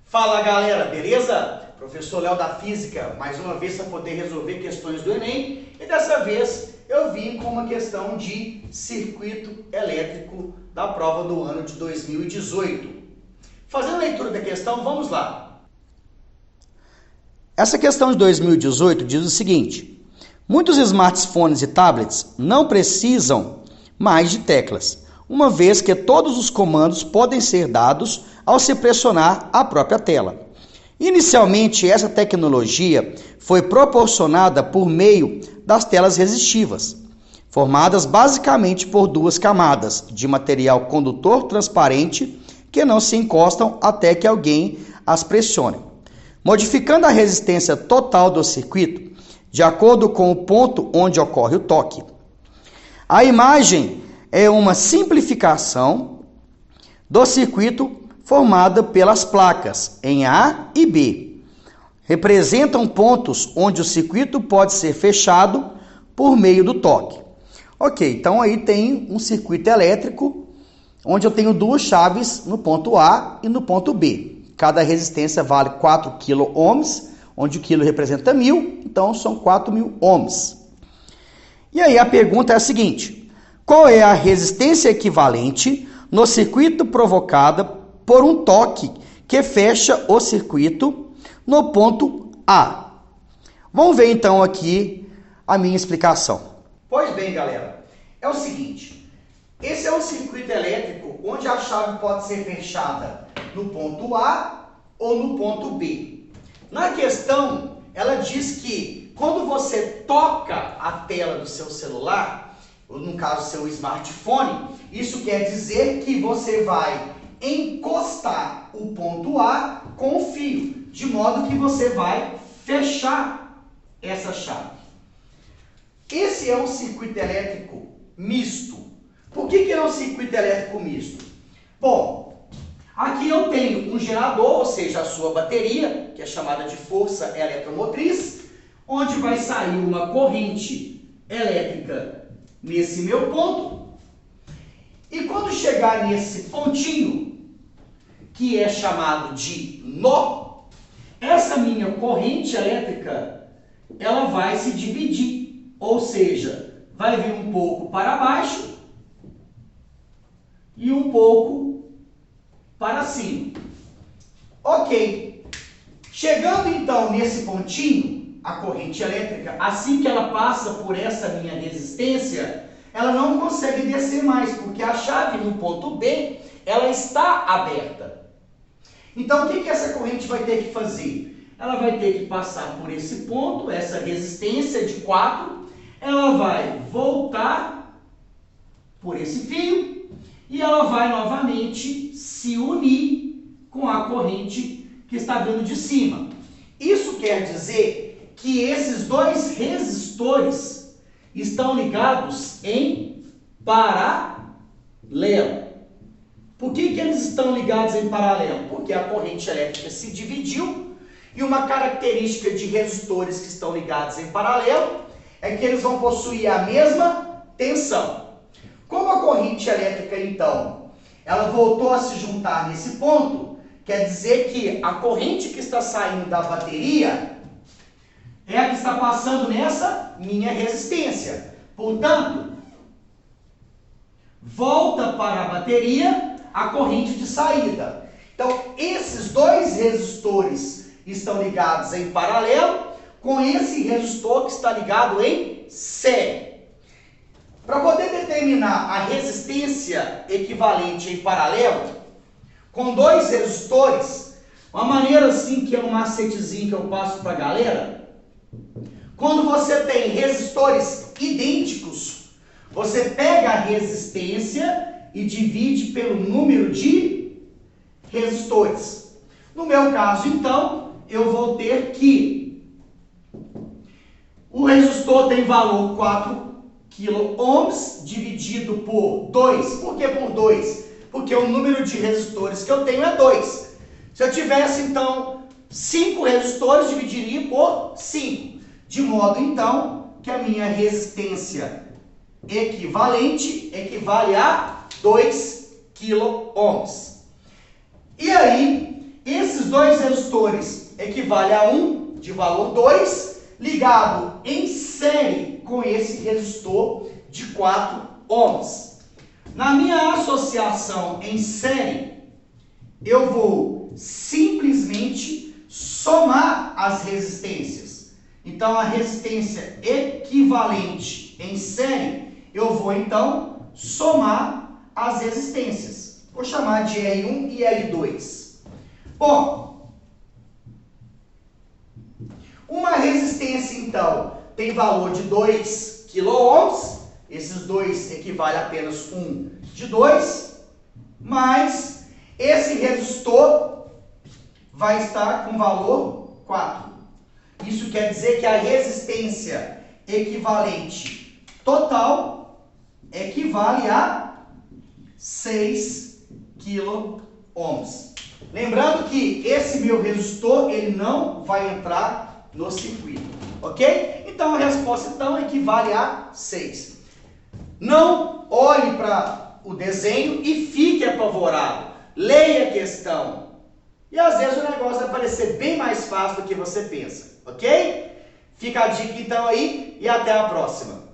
Fala galera, beleza? Professor Léo da Física, mais uma vez para poder resolver questões do Enem, e dessa vez eu vim com uma questão de circuito elétrico da prova do ano de 2018. Fazendo a leitura da questão, vamos lá. Essa questão de 2018 diz o seguinte: muitos smartphones e tablets não precisam mais de teclas, uma vez que todos os comandos podem ser dados ao se pressionar a própria tela. Inicialmente, essa tecnologia foi proporcionada por meio das telas resistivas, formadas basicamente por duas camadas de material condutor transparente que não se encostam até que alguém as pressione, modificando a resistência total do circuito de acordo com o ponto onde ocorre o toque. A imagem é uma simplificação do circuito formada pelas placas em A e B. Representam pontos onde o circuito pode ser fechado por meio do toque. Ok, então aí tem um circuito elétrico onde eu tenho duas chaves no ponto A e no ponto B. Cada resistência vale 4 kΩ, onde o quilo representa 1000, então são 4.000 ohms. E aí a pergunta é a seguinte: qual é a resistência equivalente no circuito provocada por um toque que fecha o circuito no ponto A? Vamos ver então aqui a minha explicação. Pois bem, galera, é o seguinte: esse é um circuito elétrico onde a chave pode ser fechada no ponto A ou no ponto B. Na questão, ela diz que quando você toca a tela do seu celular, ou no caso seu smartphone, isso quer dizer que você vai encostar o ponto A com o fio, de modo que você vai fechar essa chave. Esse é um circuito elétrico misto. Por que é um circuito elétrico misto? Bom, aqui eu tenho um gerador, ou seja, a sua bateria, que é chamada de força eletromotriz, onde vai sair uma corrente elétrica nesse meu ponto. E quando chegar nesse pontinho, que é chamado de nó, essa minha corrente elétrica, ela vai se dividir, ou seja, vai vir um pouco para baixo e um pouco para cima. Ok. Chegando então nesse pontinho, a corrente elétrica, assim que ela passa por essa minha resistência, ela não consegue descer mais, porque a chave no ponto B, ela está aberta. Então, o que essa corrente vai ter que fazer? Ela vai ter que passar por esse ponto, essa resistência de 4, ela vai voltar por esse fio e ela vai novamente se unir com a corrente que está vindo de cima. Isso quer dizer que esses dois resistores estão ligados em paralelo. Por que eles estão ligados em paralelo? Porque a corrente elétrica se dividiu e uma característica de resistores que estão ligados em paralelo é que eles vão possuir a mesma tensão. Como a corrente elétrica, então, ela voltou a se juntar nesse ponto, quer dizer que a corrente que está saindo da bateria é a que está passando nessa minha resistência. Portanto, volta para a bateria a corrente de saída. Então, esses dois resistores estão ligados em paralelo com esse resistor que está ligado em série. Para poder determinar a resistência equivalente em paralelo, com dois resistores, uma maneira assim que é um macetezinho que eu passo para a galera, quando você tem resistores idênticos, você pega a resistência e divide pelo número de resistores. No meu caso, então, eu vou ter que o resistor tem valor 4 kΩ dividido por 2. Por que por 2? Porque o número de resistores que eu tenho é 2. Se eu tivesse, então, 5 resistores, dividiria por 5. De modo, então, que a minha resistência equivalente equivale a 2 kΩ. E aí, esses dois resistores equivale a 1 de valor 2, ligado em série com esse resistor de 4 ohms. Na minha associação em série, eu vou simplesmente somar as resistências. Então, a resistência equivalente em série, eu vou então somar as resistências. Vou chamar de R1 e R2. Bom, uma resistência, então, tem valor de 2 kΩ. Esses dois equivalem a apenas 1 de 2. Mas esse resistor vai estar com valor 4. Isso quer dizer que a resistência equivalente total equivale a 6 kΩ. Lembrando que esse meu resistor ele não vai entrar no circuito, ok? Então a resposta então equivale a 6. Não olhe para o desenho e fique apavorado. Leia a questão. E às vezes o negócio vai parecer bem mais fácil do que você pensa, ok? Fica a dica então aí e até a próxima.